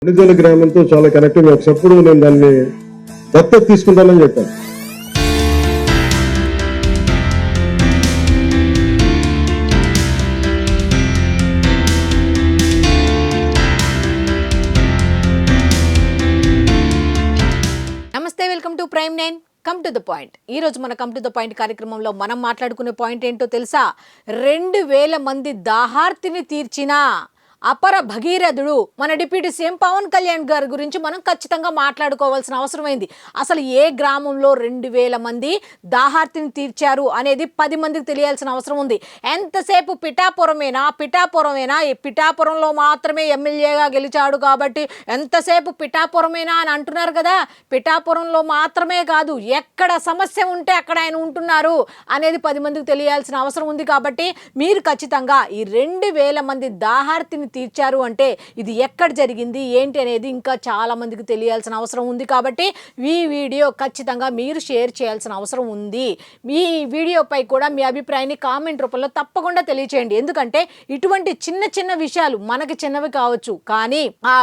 కొణిదెల గ్రామంతో చాలా కనెక్టివ్. ఒకప్పుడు నేను దాన్ని దత్తత తీసుకుంటానని చెప్పాను. నమస్తే, welcome to prime 9. Come to the point. ఈరోజు మన కమ్ టు ద పాయింట్ కార్యక్రమంలో మనం మాట్లాడుకునే పాయింట్ ఏంటో తెలుసా? 2000 మంది దాహార్తిని తీర్చిన అపర భగీరథుడు మన డిప్యూటీ సీఎం పవన్ కళ్యాణ్ గారి గురించి మనం ఖచ్చితంగా మాట్లాడుకోవాల్సిన అవసరమైంది. అసలు ఏ గ్రామంలో 2000 మంది దాహార్తిని తీర్చారు అనేది 10 మందికి తెలియాల్సిన అవసరం ఉంది. ఎంతసేపు పిఠాపురమేనా, పిఠాపురంలో మాత్రమే ఎమ్మెల్యేగా గెలిచాడు కాబట్టి ఎంతసేపు పిఠాపురమేనా అని అంటున్నారు కదా. పిఠాపురంలో మాత్రమే కాదు, ఎక్కడ సమస్య ఉంటే అక్కడ ఆయన ఉంటున్నారు అనేది 10 మందికి తెలియాల్సిన అవసరం ఉంది. కాబట్టి మీరు ఖచ్చితంగా ఈ 2000 మంది దాహార్తిని తీర్చారు అంటే ఇది ఎక్కడ జరిగింది ఏంటి అనేది ఇంకా చాలా మందికి తెలియాల్సిన అవసరం ఉంది. కాబట్టి ఈ వీడియో ఖచ్చితంగా మీరు షేర్ చేయాల్సిన అవసరం ఉంది. మీ వీడియోపై కూడా మీ అభిప్రాయాన్ని కామెంట్ రూపంలో తప్పకుండా తెలియచేయండి. ఎందుకంటే ఇటువంటి చిన్న చిన్న విషయాలు మనకి చిన్నవి కావచ్చు, కానీ ఆ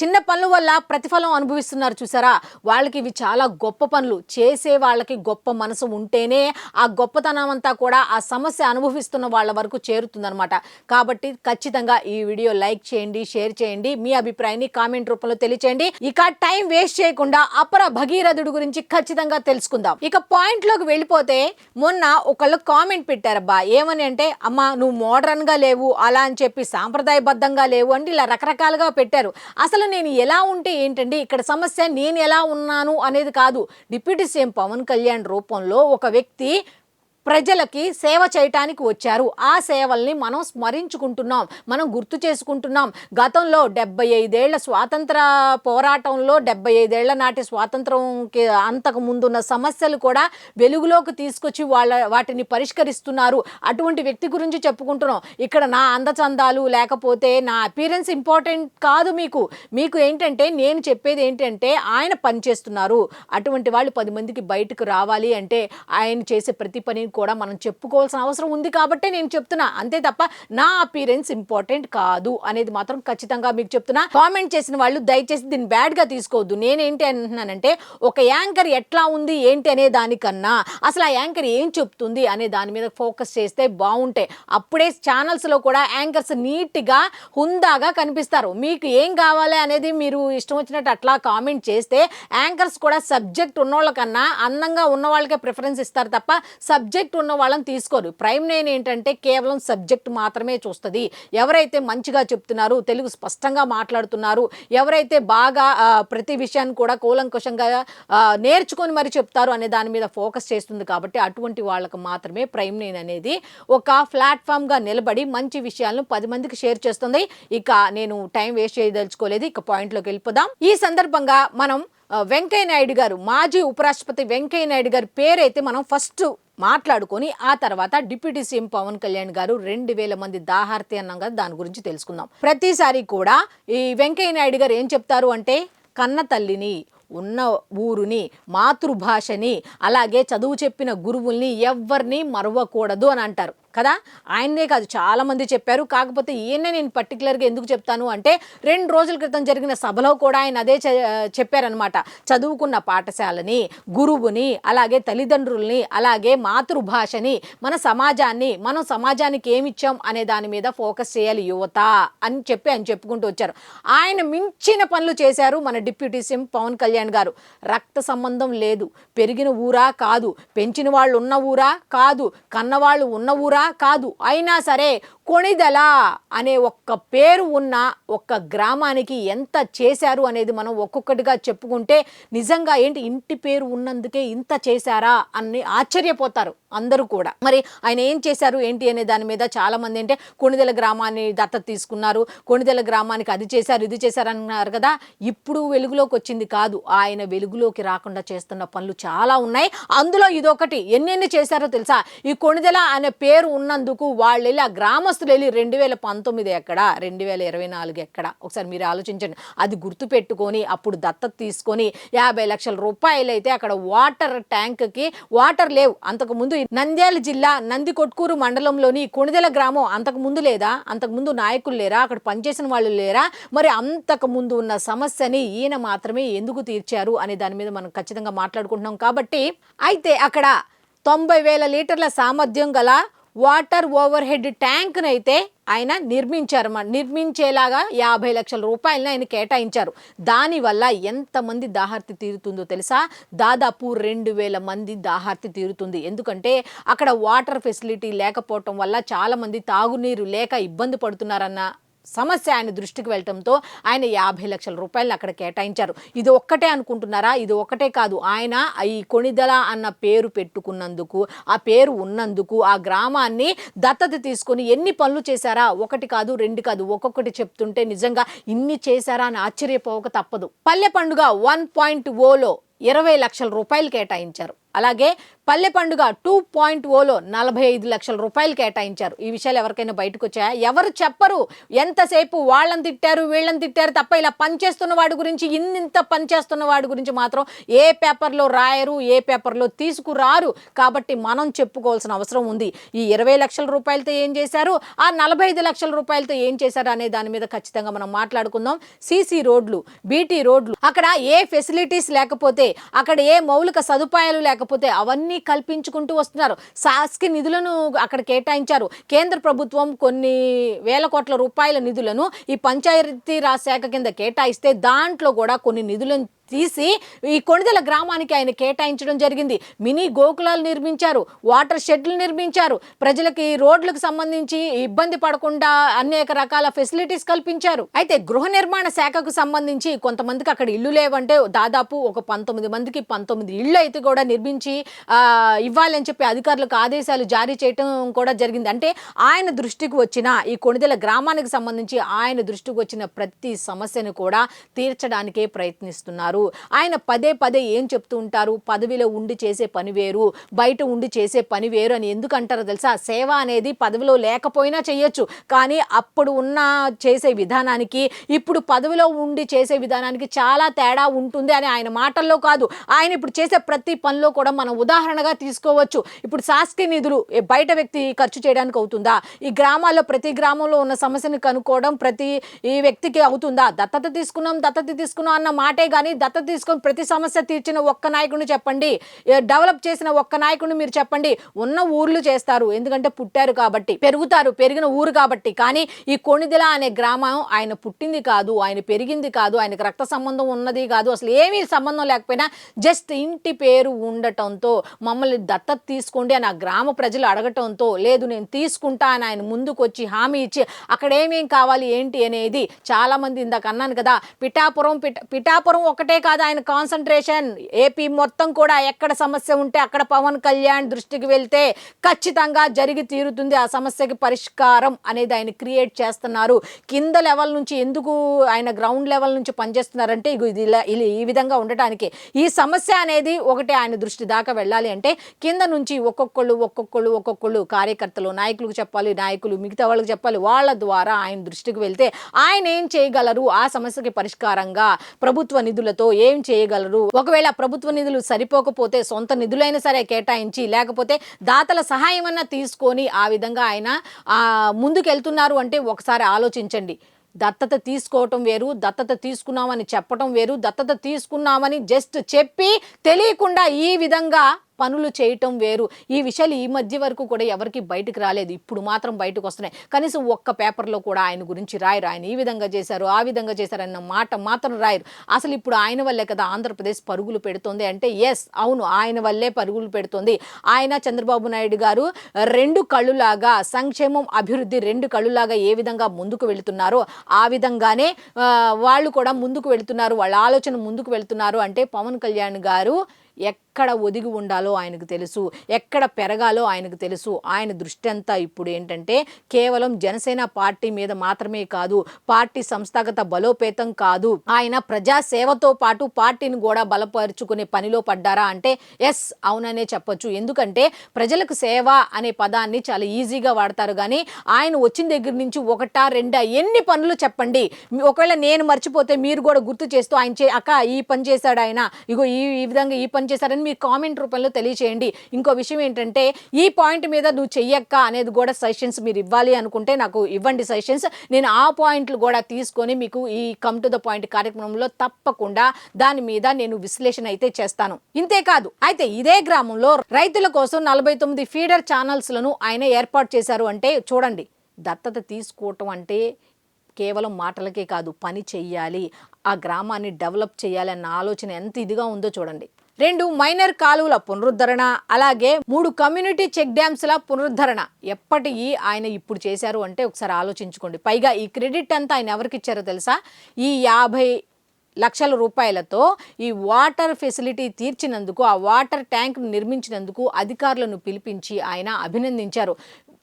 చిన్న పనుల వల్ల ప్రతిఫలం అనుభవిస్తున్నారు చూసారా, వాళ్ళకి ఇవి చాలా గొప్ప పనులు. చేసే వాళ్ళకి గొప్ప మనసు ఉంటేనే ఆ గొప్పతనం అంతా కూడా ఆ సమస్య అనుభవిస్తున్న వాళ్ళ వరకు చేరుతుందనమాట. కాబట్టి ఖచ్చితంగా ఈ వీడియో లైక్ చేయండి, షేర్ చేయండి, మీ అభిప్రాయాన్ని కామెంట్ రూపంలో తెలియచేయండి. ఇక టైం వేస్ట్ చేయకుండా అపర భగీరథుడు గురించి ఖచ్చితంగా తెలుసుకుందాం. ఇక పాయింట్ లోకి వెళ్ళిపోతే, మొన్న ఒకళ్ళు కామెంట్ పెట్టారబ్బా. ఏమని అంటే, అమ్మా నువ్వు మోడర్న్ గా లేవు అలా అని చెప్పి, సాంప్రదాయబద్ధంగా లేవు అంటే ఇలా రకరకాలుగా పెట్టారు. అసలు నేను ఎలా ఉంటే ఏంటండి ఇక్కడ సమస్య? నేను ఎలా ఉన్నాను అనేది కాదు. డిప్యూటీ సీఎం పవన్ కళ్యాణ్ రూపంలో ఒక వ్యక్తి ప్రజలకి సేవ చేయటానికి వచ్చారు. ఆ సేవల్ని మనం స్మరించుకుంటున్నాం, మనం గుర్తు చేసుకుంటున్నాం. గతంలో 75 ఏళ్ల స్వాతంత్ర పోరాటంలో 75 ఏళ్ల నాటి స్వాతంత్రంకి అంతకు ముందున్న సమస్యలు కూడా వెలుగులోకి తీసుకొచ్చి వాటిని పరిష్కరిస్తున్నారు. అటువంటి వ్యక్తి గురించి చెప్పుకుంటున్నాం. ఇక్కడ నా అందచందాలు లేకపోతే నా అపీరెన్స్ ఇంపార్టెంట్ కాదు. మీకు ఏంటంటే, నేను చెప్పేది ఏంటంటే ఆయన పనిచేస్తున్నారు. అటువంటి వాళ్ళు 10 మందికి బయటకు రావాలి అంటే ఆయన చేసే ప్రతి పని కూడా మనం చెప్పుకోవాల్సిన అవసరం ఉంది. కాబట్టి నేను చెప్తున్నా, అంతే తప్ప నా అపీరెన్స్ ఇంపార్టెంట్ కాదు అనేది మాత్రం ఖచ్చితంగా మీకు చెప్తున్నా. కామెంట్ చేసిన వాళ్ళు దయచేసి దీన్ని బ్యాడ్ గా తీసుకోవద్దు. నేనేంటి అంటున్నానంటే, ఒక యాంకర్ ఎట్లా ఉంది ఏంటి అనే దానికన్నా అసలు ఆ యాంకర్ ఏం చెప్తుంది అనే దాని మీద ఫోకస్ చేస్తే బాగుంటాయి. అప్పుడే ఛానల్స్ లో కూడా యాంకర్స్ నీట్ గా హుందాగా కనిపిస్తారు. మీకు ఏం కావాలి అనేది మీరు ఇష్టం వచ్చినట్టు అట్లా కామెంట్ చేస్తే యాంకర్స్ కూడా సబ్జెక్ట్ ఉన్నోళ్ళ కన్నా అందంగా ఉన్న వాళ్ళకే ప్రిఫరెన్స్ ఇస్తారు తప్ప సబ్జెక్ట్ ఉన్న వాళ్ళని తీసుకోరు. ప్రైమ్ 9 ఏంటంటే కేవలం సబ్జెక్ట్ మాత్రమే చూస్తుంది. ఎవరైతే మంచిగా చెప్తున్నారు, తెలుగు స్పష్టంగా మాట్లాడుతున్నారు, ఎవరైతే బాగా ప్రతి విషయాన్ని కూడా కూలంకుషంగా నేర్చుకొని మరి చెప్తారు అనే దాని మీద ఫోకస్ చేస్తుంది. కాబట్టి అటువంటి వాళ్ళకు మాత్రమే ప్రైమ్ 9 అనేది ఒక ప్లాట్ఫామ్గా నిలబడి మంచి విషయాలను 10 మందికి షేర్ చేస్తుంది. ఇక నేను టైం వేస్ట్ చేయదలుచుకోలేదు. ఇక పాయింట్లోకి వెళ్ళిపోదాం. ఈ సందర్భంగా మనం వెంకయ్య నాయుడు గారు, మాజీ ఉపరాష్ట్రపతి వెంకయ్య నాయుడు గారి పేరైతే మనం ఫస్ట్ మాట్లాడుకొని ఆ తర్వాత డిప్యూటీ సీఎం పవన్ కళ్యాణ్ గారు 2000 మంది దాహార్తి అన్నాం కదా, దాని గురించి తెలుసుకుందాం. ప్రతిసారి కూడా ఈ వెంకయ్య నాయుడు గారు ఏం చెప్తారు అంటే, కన్న తల్లిని, ఉన్న ఊరుని, మాతృభాషని, అలాగే చదువు చెప్పిన గురువుల్ని ఎవ్వరిని మరవకూడదు అని అంటారు కదా. ఆయనే కాదు, చాలా మంది చెప్పారు. కాకపోతే ఈయనే నేను పర్టికులర్గా ఎందుకు చెప్తాను అంటే, 2 రోజుల క్రితం జరిగిన సభలో కూడా ఆయన అదే చెప్పారనమాట. చదువుకున్న పాఠశాలని, గురువుని, అలాగే తల్లిదండ్రుల్ని, అలాగే మాతృభాషని, మనం సమాజానికి ఏమిచ్చాం అనే దాని మీద ఫోకస్ చేయాలి యువత అని చెప్పి ఆయన చెప్పుకుంటూ వచ్చారు. ఆయన మించిన పనులు చేశారు మన డిప్యూటీ సీఎం పవన్ కళ్యాణ్ గారు. రక్త సంబంధం లేదు, పెరిగిన ఊరా కాదు, పెంచిన వాళ్ళు ఉన్న ఊరా కాదు, కన్నవాళ్ళు ఉన్న ఊరా కాదు, అయినా సరే కొణిదెల అనే ఒక్క పేరు ఉన్న ఒక్క గ్రామానికి ఎంత చేశారు అనేది మనం ఒక్కొక్కటిగా చెప్పుకుంటే నిజంగా ఏంటి ఇంటి పేరు ఉన్నందుకే ఇంత చేశారా అని ఆశ్చర్యపోతారు అందరూ కూడా. మరి ఆయన ఏం చేశారు ఏంటి అనే దాని మీద చాలా మంది అంటే, కొణిదెల గ్రామాన్ని దత్తత తీసుకున్నారు, కొణిదెల గ్రామానికి అది చేశారు ఇది చేశారు అన్నారు కదా. ఇప్పుడు వెలుగులోకి వచ్చింది కాదు, ఆయన వెలుగులోకి రాకుండా చేస్తున్న పనులు చాలా ఉన్నాయి. అందులో ఇదొకటి. ఎన్నెన్ని చేశారో తెలుసా? ఈ కొణిదెల అనే పేరు ఉన్నందుకు వాళ్ళు ఇలా గ్రామస్తులు గ్రామస్తులు వెళ్ళి 2019 ఎక్కడ, 2024 ఎక్కడ, ఒకసారి మీరు ఆలోచించండి. అది గుర్తు పెట్టుకొని అప్పుడు దత్తత తీసుకొని 50 లక్షల రూపాయలు అయితే అక్కడ వాటర్ ట్యాంక్కి వాటర్ లేవు. అంతకుముందు నంద్యాల జిల్లా నందికొట్కూరు మండలంలోని కొణిదెల గ్రామం అంతకుముందు లేదా? అంతకుముందు నాయకులు లేరా? అక్కడ పనిచేసిన వాళ్ళు లేరా? మరి అంతకుముందు ఉన్న సమస్యని ఈయన మాత్రమే ఎందుకు తీర్చారు అనే దాని మీద మనం ఖచ్చితంగా మాట్లాడుకుంటున్నాం. కాబట్టి అయితే అక్కడ 90,000 లీటర్ల సామర్థ్యం గల వాటర్ ఓవర్ హెడ్ ట్యాంక్ను అయితే ఆయన నిర్మించేలాగా 50 లక్షల రూపాయలని ఆయన కేటాయించారు. దానివల్ల ఎంతమంది దాహార్తి తీరుతుందో తెలుసా? దాదాపు 2,000 మంది దాహార్తి తీరుతుంది. ఎందుకంటే అక్కడ వాటర్ ఫెసిలిటీ లేకపోవటం వల్ల చాలామంది తాగునీరు లేక ఇబ్బంది పడుతున్నారన్న సమస్య ఆయన దృష్టికి వెళ్ళటంతో ఆయన 50 లక్షల రూపాయలు అక్కడ కేటాయించారు. ఇది ఒక్కటే అనుకుంటున్నారా? ఇది ఒక్కటే కాదు. ఆయన ఈ కొణిదెల అన్న పేరు పెట్టుకున్నందుకు, ఆ పేరు ఉన్నందుకు ఆ గ్రామాన్ని దత్తత తీసుకొని ఎన్ని పనులు చేశారా? ఒకటి కాదు, రెండు కాదు, ఒక్కొక్కటి చెప్తుంటే నిజంగా ఇన్ని చేశారా అని ఆశ్చర్యపోక తప్పదు. పల్లె పండుగ 1.0లో 20 లక్షల రూపాయలు కేటాయించారు. అలాగే పల్లె పండుగ 2.0లో 45 లక్షల రూపాయలు కేటాయించారు. ఈ విషయాలు ఎవరికైనా బయటకు వచ్చాయా? ఎవరు చెప్పరు. ఎంతసేపు వాళ్ళని తిట్టారు, వీళ్ళని తిట్టారు తప్ప ఇలా పనిచేస్తున్న వాడి గురించి, ఇంత పనిచేస్తున్న వాడి గురించి మాత్రం ఏ పేపర్లో రాయరు, ఏ పేపర్లో తీసుకురారు. కాబట్టి మనం చెప్పుకోవాల్సిన అవసరం ఉంది. ఈ 20 లక్షల రూపాయలతో ఏం చేశారు, ఆ 45 లక్షల రూపాయలతో ఏం చేశారు అనే దాని మీద ఖచ్చితంగా మనం మాట్లాడుకుందాం. సీసీ రోడ్లు, బీటీ రోడ్లు, అక్కడ ఏ ఫెసిలిటీస్ లేకపోతే, అక్కడ ఏ మౌలిక సదుపాయాలు లేకపోతే అవన్నీ కల్పించుకుంటూ వస్తున్నారు. శాస్కి నిధులను అక్కడ కేటాయించారు. కేంద్ర ప్రభుత్వం కొన్ని వేల కోట్ల రూపాయల నిధులను ఈ పంచాయతీరాజ్ శాఖ కింద కేటాయిస్తే దాంట్లో కూడా కొన్ని నిధులను తీసి ఈ కొణిదెల గ్రామానికి ఆయన కేటాయించడం జరిగింది. మినీ గోకులాలు నిర్మించారు, వాటర్ షెడ్లు నిర్మించారు, ప్రజలకి రోడ్లకు సంబంధించి ఇబ్బంది పడకుండా అనేక రకాల ఫెసిలిటీస్ కల్పించారు. అయితే గృహ నిర్మాణ శాఖకు సంబంధించి కొంతమందికి అక్కడ ఇల్లు లేవంటే దాదాపు ఒక 19 మందికి 19 ఇళ్ళు అయితే కూడా నిర్మించి ఇవ్వాలని చెప్పి అధికారులకు ఆదేశాలు జారీ చేయడం కూడా జరిగింది. అంటే ఆయన దృష్టికి వచ్చిన ఈ కొణిదెల గ్రామానికి సంబంధించి ఆయన దృష్టికి వచ్చిన ప్రతి సమస్యను కూడా తీర్చడానికే ప్రయత్నిస్తున్నారు. ఆయన పదే పదే ఏం చెప్తూ ఉంటారు, పదవిలో ఉండి చేసే పని వేరు, బయట ఉండి చేసే పని వేరు అని ఎందుకు అంటారో తెలుసా? సేవ అనేది పదవిలో లేకపోయినా చేయొచ్చు, కానీ అప్పుడు ఉన్న చేసే విధానానికి ఇప్పుడు పదవిలో ఉండి చేసే విధానానికి చాలా తేడా ఉంటుంది అని ఆయన మాటల్లో కాదు, ఆయన ఇప్పుడు చేసే ప్రతి పనిలో కూడా మనం ఉదాహరణగా తీసుకోవచ్చు. ఇప్పుడు శాస్త్రీయ నిధులు బయట వ్యక్తి ఖర్చు చేయడానికి అవుతుందా? ఈ గ్రామాల్లో ప్రతి గ్రామంలో ఉన్న సమస్యను కనుక్కోవడం ప్రతి ఈ వ్యక్తికి అవుతుందా? దత్తత తీసుకున్నాం అన్న మాటే కానీ దత్తత తీసుకొని ప్రతి సమస్య తీర్చిన ఒక్క నాయకుడిని చెప్పండి, డెవలప్ చేసిన ఒక్క నాయకుడిని మీరు చెప్పండి. ఉన్న ఊర్లు చేస్తారు, ఎందుకంటే పుట్టారు కాబట్టి, పెరిగిన ఊరు కాబట్టి. కానీ ఈ కొణిదెల అనే గ్రామం ఆయన పుట్టింది కాదు, ఆయన పెరిగింది కాదు, ఆయనకు రక్త సంబంధం ఉన్నది కాదు, అసలు ఏమీ సంబంధం లేకపోయినా జస్ట్ ఇంటి పేరు ఉండటంతో మమ్మల్ని దత్తత తీసుకోండి అని ఆ గ్రామ ప్రజలు అడగటంతో, లేదు నేను తీసుకుంటా అని ఆయన ముందుకు వచ్చి హామీ ఇచ్చి అక్కడ ఏమేం కావాలి ఏంటి అనేది చాలామంది ఇందాక అన్నాను కదా, పిఠాపురం ఒకటే కాదు ఆయన కాన్సన్ట్రేషన్, ఏపీ మొత్తం కూడా ఎక్కడ సమస్య ఉంటే అక్కడ పవన్ కళ్యాణ్ దృష్టికి వెళ్తే ఖచ్చితంగా జరిగి తీరుతుంది ఆ సమస్యకి పరిష్కారం అనేది ఆయన క్రియేట్ చేస్తున్నారు. కింద లెవెల్ నుంచి ఎందుకు ఆయన గ్రౌండ్ లెవెల్ నుంచి పనిచేస్తున్నారంటే ఇది ఈ విధంగా ఉండటానికి. ఈ సమస్య అనేది ఒకటి ఆయన దృష్టి దాకా వెళ్ళాలి అంటే కింద నుంచి ఒక్కొక్కళ్ళు కార్యకర్తలు, నాయకులకు చెప్పాలి, నాయకులు మిగతా వాళ్ళకి చెప్పాలి, వాళ్ళ ద్వారా ఆయన దృష్టికి వెళ్తే ఆయన ఏం చేయగలరు, ఆ సమస్యకి పరిష్కారంగా ప్రభుత్వ నిధులతో ఏం చేయగలరు, ఒకవేళ ప్రభుత్వ నిధులు సరిపోకపోతే సొంత నిధులైనా సరే కేటాయించి, లేకపోతే దాతల సహాయం అన్నా తీసుకొని ఆ విధంగా ఆయన ముందుకెళ్తున్నారు అంటే ఒకసారి ఆలోచించండి. దత్తత తీసుకోవటం వేరు, దత్తత తీసుకున్నామని చెప్పటం వేరు, దత్తత తీసుకున్నామని జస్ట్ చెప్పి తెలియకుండా ఈ విధంగా పనులు చేయటం వేరు. ఈ విషయాలు ఈ మధ్య వరకు కూడా ఎవరికి బయటకు రాలేదు, ఇప్పుడు మాత్రం బయటకు వస్తున్నాయి. కనీసం ఒక్క పేపర్లో కూడా ఆయన గురించి రాయరు, ఆయన ఈ విధంగా చేశారు ఆ విధంగా చేశారు అన్న మాట మాత్రం రాయరు. అసలు ఇప్పుడు ఆయన వల్లే కదా ఆంధ్రప్రదేశ్ పరుగులు పెడుతుంది అంటే ఎస్ అవును, ఆయన వల్లే పరుగులు పెడుతుంది. ఆయన చంద్రబాబు నాయుడు గారు రెండు కళ్ళులాగా సంక్షేమం అభివృద్ధి రెండు కళ్ళులాగా ఏ విధంగా ముందుకు వెళుతున్నారో ఆ విధంగానే వాళ్ళు కూడా ముందుకు వెళుతున్నారు, వాళ్ళ ఆలోచన ముందుకు వెళుతున్నారు. అంటే పవన్ కళ్యాణ్ గారు ఎక్కడ ఒదిగి ఉండాలో ఆయనకు తెలుసు, ఎక్కడ పెరగాలో ఆయనకు తెలుసు. ఆయన దృష్టి అంతా ఇప్పుడు ఏంటంటే కేవలం జనసేన పార్టీ మీద మాత్రమే కాదు, పార్టీ సంస్థాగత బలోపేతం కాదు, ఆయన ప్రజాసేవతో పాటు పార్టీని కూడా బలపరుచుకునే పనిలో పడ్డారా అంటే ఎస్, అవుననే చెప్పొచ్చు. ఎందుకంటే ప్రజలకు సేవ అనే పదాన్ని చాలా ఈజీగా వాడతారు, కానీ ఆయన వచ్చిన దగ్గర నుంచి ఒకటా రెండా ఎన్ని పనులు చెప్పండి. ఒకవేళ నేను మర్చిపోతే మీరు కూడా గుర్తు చేస్తూ ఆయన అక్క ఈ పని చేశాడు, ఆయన ఇగో ఈ విధంగా ఈ పని చేశాడని మీరు కామెంట్ రూపంలో తెలియచేయండి. ఇంకో విషయం ఏంటంటే ఈ పాయింట్ మీద నువ్వు చెయ్యక్క అనేది కూడా సజెషన్స్ మీరు ఇవ్వాలి అనుకుంటే నాకు ఇవ్వండి సజెషన్స్. నేను ఆ పాయింట్లు కూడా తీసుకొని మీకు ఈ కమ్ టు ద పాయింట్ కార్యక్రమంలో తప్పకుండా దాని మీద నేను విశ్లేషణ అయితే చేస్తాను. ఇంతేకాదు అయితే ఇదే గ్రామంలో రైతుల కోసం 49 ఫీడర్ ఛానల్స్ లను ఆయన ఏర్పాటు చేశారు. అంటే చూడండి, దత్తత తీసుకోవటం అంటే కేవలం మాటలకే కాదు, పని చెయ్యాలి, ఆ గ్రామాన్ని డెవలప్ చేయాలి అన్న ఆలోచన ఎంత ఇదిగా ఉందో చూడండి. 2 మైనర్ కాలువల పునరుద్ధరణ, అలాగే 3 కమ్యూనిటీ చెక్ డ్యామ్స్ల పునరుద్ధరణ ఎప్పటికీ ఆయన ఇప్పుడు చేశారు అంటే ఒకసారి ఆలోచించుకోండి. పైగా ఈ క్రెడిట్ అంతా ఆయన ఎవరికి ఇచ్చారో తెలుసా? ఈ 50 లక్షల రూపాయలతో ఈ వాటర్ ఫెసిలిటీ తీర్చినందుకు, ఆ వాటర్ ట్యాంక్ నిర్మించినందుకు అధికారులను పిలిపించి ఆయన అభినందించారు.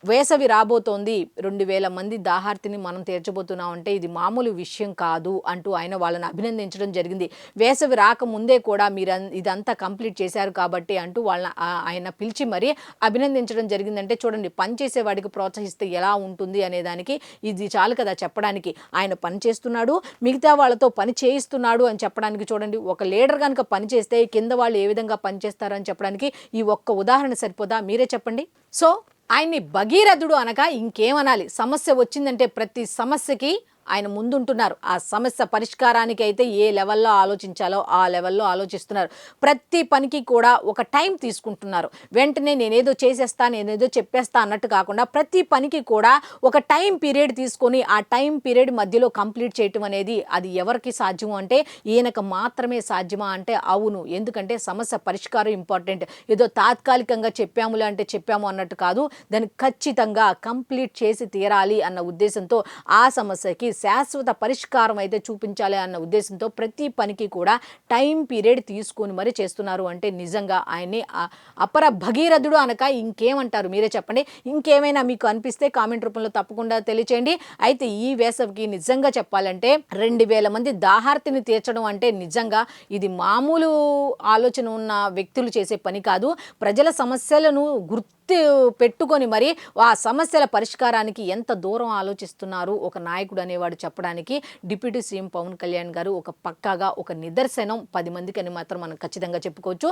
వేసవి రాబోతోంది, 2000 మంది దాహార్తిని మనం తీర్చబోతున్నాం అంటే ఇది మామూలు విషయం కాదు అంటూ ఆయన వాళ్ళని అభినందించడం జరిగింది. వేసవి రాకముందే కూడా మీరు ఇదంతా కంప్లీట్ చేశారు కాబట్టి అంటూ వాళ్ళని ఆయన పిలిచి మరీ అభినందించడం జరిగిందంటే చూడండి, పనిచేసేవాడికి ప్రోత్సహిస్తే ఎలా ఉంటుంది అనేదానికి ఇది చాలు కదా చెప్పడానికి. ఆయన పని చేస్తున్నాడు, మిగతా వాళ్ళతో పని చేయిస్తున్నాడు అని చెప్పడానికి. చూడండి, ఒక లీడర్ కనుక పని చేస్తే కింద వాళ్ళు ఏ విధంగా పనిచేస్తారని చెప్పడానికి ఈ ఒక్క ఉదాహరణ సరిపోదా? మీరే చెప్పండి. సో ఆయన్ని భగీరథుడు అనగా ఇంకేమనాలి? సమస్య వచ్చిందంటే ప్రతి సమస్యకి ఆయన ముందుంటున్నారు. ఆ సమస్య పరిష్కారానికి అయితే ఏ లెవెల్లో ఆలోచించాలో ఆ లెవెల్లో ఆలోచిస్తున్నారు. ప్రతి పనికి కూడా ఒక టైం తీసుకుంటున్నారు. వెంటనే నేనేదో చేసేస్తా, నేనేదో చెప్పేస్తా అన్నట్టు కాకుండా ప్రతి పనికి కూడా ఒక టైం పీరియడ్ తీసుకొని ఆ టైం పీరియడ్ మధ్యలో కంప్లీట్ చేయటం అనేది అది ఎవరికి సాధ్యం అంటే ఈయనకు మాత్రమే సాధ్యమా అంటే అవును. ఎందుకంటే సమస్య పరిష్కారం ఇంపార్టెంట్. ఏదో తాత్కాలికంగా చెప్పాములే అంటే చెప్పాము అన్నట్టు కాదు, దాన్ని ఖచ్చితంగా కంప్లీట్ చేసి తీరాలి అన్న ఉద్దేశంతో, ఆ సమస్యకి శాశ్వత పరిష్కారం అయితే చూపించాలి అన్న ఉద్దేశంతో ప్రతి పనికి కూడా టైం పీరియడ్ తీసుకొని మరి చేస్తున్నారు. అంటే నిజంగా ఆయన్ని అపర భగీరథుడు అనక ఇంకేమంటారు? మీరే చెప్పండి. ఇంకేమైనా మీకు అనిపిస్తే కామెంట్ రూపంలో తప్పకుండా తెలియచేయండి. అయితే ఈ వేసవికి నిజంగా చెప్పాలంటే 2000 మంది దాహార్తిని తీర్చడం అంటే నిజంగా ఇది మామూలు ఆలోచన ఉన్న వ్యక్తులు చేసే పని కాదు. ప్రజల సమస్యలను పెట్టుకొని మరి ఆ సమస్యల పరిష్కారానికి ఎంత దూరం ఆలోచిస్తున్నారు ఒక నాయకుడు అనేవాడు చెప్పడానికి డిప్యూటీ సీఎం పవన్ కళ్యాణ్ గారు ఒక పక్కాగా ఒక నిదర్శనం 10 మందికి అని మాత్రం మనం ఖచ్చితంగా చెప్పుకోవచ్చు.